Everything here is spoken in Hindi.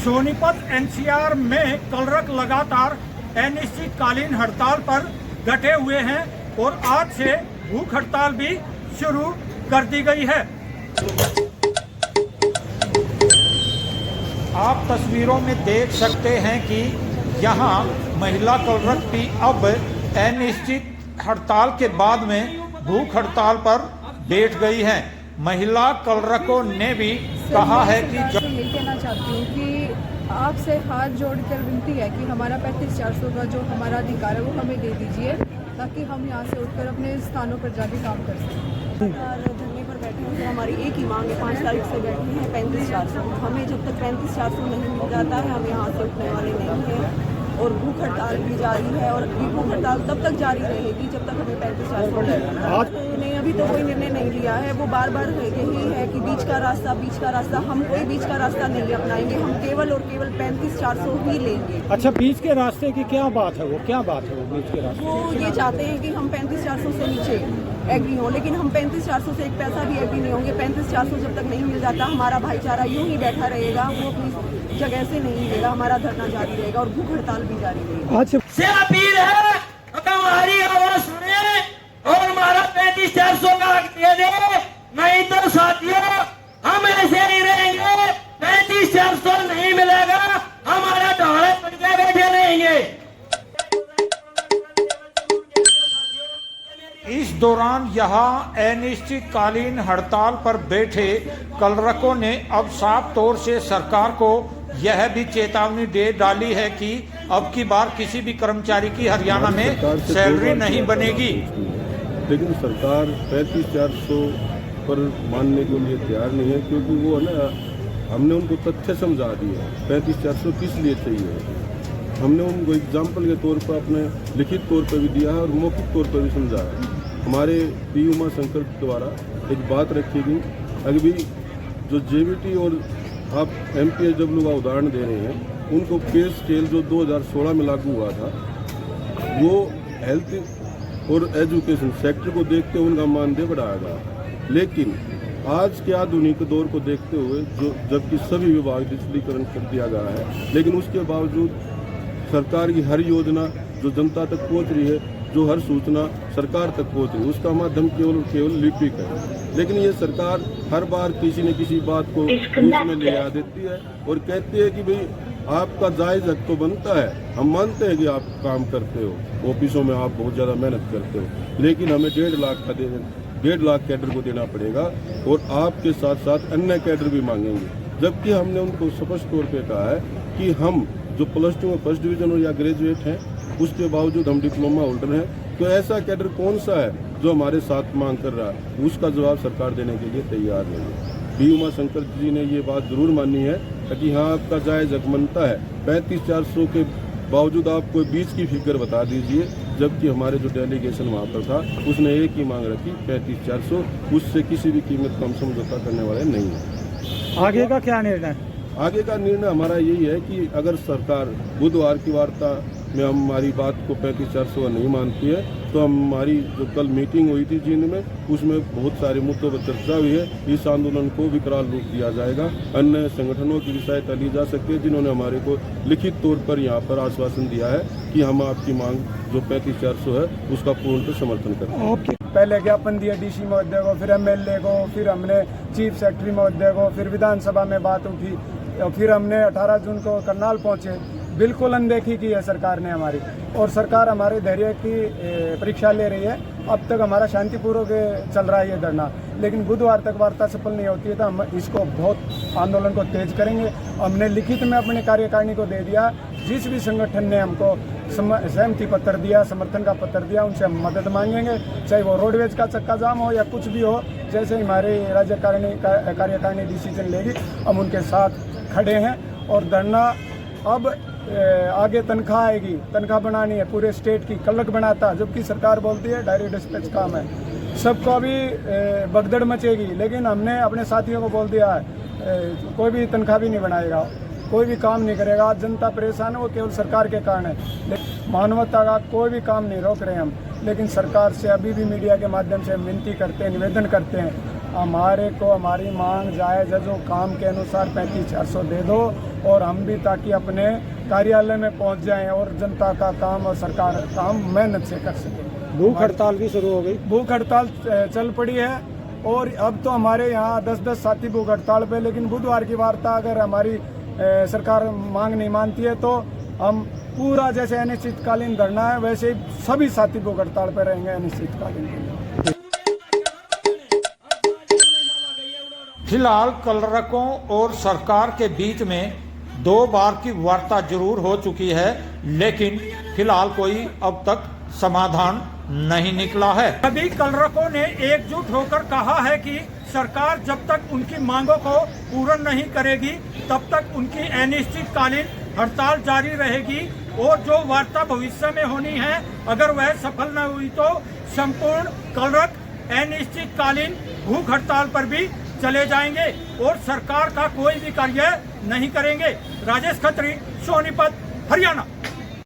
सोनीपत एनसीआर में कलरक लगातार अनिश्चितकालीन हड़ताल पर डटे हुए हैं और आज से भूख हड़ताल भी शुरू कर दी गई है। आप तस्वीरों में देख सकते हैं कि यहाँ महिला कलरक भी अब अनिश्चित हड़ताल के बाद में भूख हड़ताल पर बैठ गई हैं। महिला कलरकों ने भी कहा है कि यही कहना चाहती हूँ कि आपसे हाथ जोड़कर विनती है कि हमारा 35,400 का जो हमारा अधिकार है वो हमें दे दीजिए, ताकि हम यहाँ से उठकर अपने स्थानों पर जाके काम कर सकें। धरने पर बैठे हैं तो हमारी एक ही मांग है, 5 तारीख से बैठी है 35,400। हमें जब तक 35,400 नहीं मिल जाता है हम यहाँ से उठने वाले नहीं हैं और भूख हड़ताल भी जारी है और भूख हड़ताल तब तक जारी रहेगी जब तक हमें 35,400 नहीं। अभी तो कोई निर्णय नहीं लिया है, वो बार बार यही है कि बीच का रास्ता। हम कोई बीच का रास्ता नहीं अपनाएंगे, हम केवल और केवल 35,400 ही लेंगे। अच्छा, बीच के रास्ते की क्या बात है वो बीच के रास्ते? वो ये चाहते हैं कि हम 35,400 से नीचे एग्री हो, लेकिन हम 35,400 से एक पैसा भी एग्री नहीं होंगे। 35,400 जब तक नहीं मिल जाता हमारा भाईचारा यूं ही बैठा रहेगा, वो अपनी जगह से नहीं लेगा, हमारा धरना जारी रहेगा और भूख हड़ताल भी जारी रहेगी। से अपील है हमारी आवाज सुने और हमारा 35,400 का हक दे दे, नहीं तो साथियों हम ऐसे नहीं रहेंगे। 35,400 नहीं मिलेगा, हमारा ढोले पड़ के बैठे रहेंगे। इस दौरान यहाँ अनिश्चितकालीन हड़ताल पर बैठे कलरकों ने अब साफ तौर से सरकार को यह भी चेतावनी दे डाली है कि अब की बार किसी भी कर्मचारी की हरियाणा में सैलरी नहीं बनेगी। लेकिन सरकार 35,400 पर मानने के लिए तैयार नहीं है, क्योंकि वो है ना, हमने उनको तथ्य समझा दिया 35,400 किस लिए चाहिए। हमने उनको एग्जाम्पल के तौर पर अपने लिखित तौर पर भी दिया है और मौखिक तौर पर भी समझाया। हमारे पी उमा शंकर द्वारा एक बात रखी गई, अभी जो जेबीटी और आप MPSW का उदाहरण दे रहे हैं, उनको पे स्केल जो 2016 में लागू हुआ था, वो हेल्थ और एजुकेशन सेक्टर को देखते हुए उनका मानदेय बढ़ाया गया। लेकिन आज के आधुनिक दौर को देखते हुए जो जबकि सभी विभाग डिजिटलीकरण कर दिया गया है, लेकिन उसके बावजूद सरकार की हर योजना जो जनता तक पहुंच रही है, जो हर सूचना सरकार तक पहुंच रही है, उसका माध्यम केवल लिपिक है। लेकिन ये सरकार हर बार किसी न किसी बात को बीच में ले आ देती है और कहती है कि भाई आपका जायज हक तो बनता है, हम मानते हैं कि आप काम करते हो, ऑफिसों में आप बहुत ज़्यादा मेहनत करते हो, लेकिन हमें 1.5 लाख कैडर को देना पड़ेगा और आपके साथ साथ अन्य कैडर भी मांगेंगे। जबकि हमने उनको स्पष्ट तौर पर कहा है कि हम जो +2 में फर्स्ट डिवीजन हो या ग्रेजुएट हैं, उसके बावजूद हम डिप्लोमा होल्डर हैं, तो ऐसा कैडर कौन सा है जो हमारे साथ मांग कर रहा है, उसका जवाब सरकार देने के लिए तैयार नहीं है। पी उमा शंकर जी ने ये बात जरूर मानी है कि हाँ आपका जायज हक बनता है, 35,400 के बावजूद आप कोई बीच की फिगर बता दीजिए। जबकि हमारे जो डेलीगेशन वहाँ पर था उसने एक ही मांग रखी 35,400, उससे किसी भी कीमत का हम समझौता करने वाले नहीं है। आगे का क्या निर्णय? आगे का निर्णय हमारा यही है कि अगर सरकार बुधवार की वार्ता में हमारी बात को 35,400 नहीं मानती है, तो हमारी जो कल मीटिंग हुई थी जींद में, उसमें बहुत सारे मुद्दों पर चर्चा हुई है। इस आंदोलन को विकराल रूप दिया जाएगा, अन्य संगठनों की भी सहायता ली जा सकती है, जिन्होंने हमारे को लिखित तौर पर यहाँ पर आश्वासन दिया है कि हम आपकी मांग जो 35,400 है उसका पूर्णतः समर्थन करें। पहले ज्ञापन दिया DC महोदय को, फिर MLA को, फिर हमने चीफ सेक्रेटरी महोदय को, फिर विधानसभा में बात उठी, फिर हमने 18 जून को करनाल पहुंचे। बिल्कुल अनदेखी की है सरकार ने हमारी, और सरकार हमारे धैर्य की परीक्षा ले रही है। अब तक हमारा शांतिपूर्वक चल रहा है ये धरना, लेकिन बुधवार तक वार्ता सफल नहीं होती है तो हम इसको बहुत आंदोलन को तेज करेंगे। हमने लिखित में अपने कार्यकारिणी को दे दिया, जिस भी संगठन ने हमको सहमति पत्र दिया, समर्थन का पत्र दिया, उनसे हम मदद मांगेंगे, चाहे वो रोडवेज का चक्का जाम हो या कुछ भी हो। जैसे हमारी राज्य कार्यकारिणी डिसीजन लेगी, हम उनके साथ खड़े हैं। और धरना अब आगे तनख्वाह आएगी, तनख्वाह बनानी है पूरे स्टेट की, कलक बनाता, जबकि सरकार बोलती है डायरेक्ट डिस्पैच काम है, सबको अभी भगदड़ मचेगी। लेकिन हमने अपने साथियों को बोल दिया है कोई भी तनख्वाह भी नहीं बनाएगा, कोई भी काम नहीं करेगा। जनता परेशान है, वो केवल सरकार के कारण है। मानवता का कोई भी काम नहीं रोक रहे हम, लेकिन सरकार से अभी भी मीडिया के माध्यम से विनती करते हैं, निवेदन करते हैं, हमारे को हमारी मांग जायज़ है, जो काम के अनुसार 35,400 दे दो और हम भी ताकि अपने कार्यालय में पहुंच जाएं और जनता का काम और सरकार का काम मेहनत से कर सकें। भूख हड़ताल भी शुरू हो गई। भूख हड़ताल चल पड़ी है और अब तो हमारे यहाँ 10-10 साथी भूख हड़ताल पे, लेकिन बुधवार की वार्ता अगर हमारी सरकार मांग नहीं मानती है तो हम पूरा जैसे अनिश्चितकालीन धरना है वैसे ही सभी साथी भूख हड़ताल पर रहेंगे अनिश्चितकालीन के लिए। फिलहाल कलरकों और सरकार के बीच में 2 बार की वार्ता जरूर हो चुकी है, लेकिन फिलहाल कोई अब तक समाधान नहीं निकला है। सभी कलरकों ने एकजुट होकर कहा है कि सरकार जब तक उनकी मांगों को पूर्ण नहीं करेगी तब तक उनकी अनिश्चितकालीन हड़ताल जारी रहेगी और जो वार्ता भविष्य में होनी है अगर वह सफल न हुई तो संपूर्ण कलरक अनिश्चितकालीन भूख हड़ताल पर भी चले जाएंगे और सरकार का कोई भी कार्य नहीं करेंगे। राजेश खत्री, सोनीपत, हरियाणा।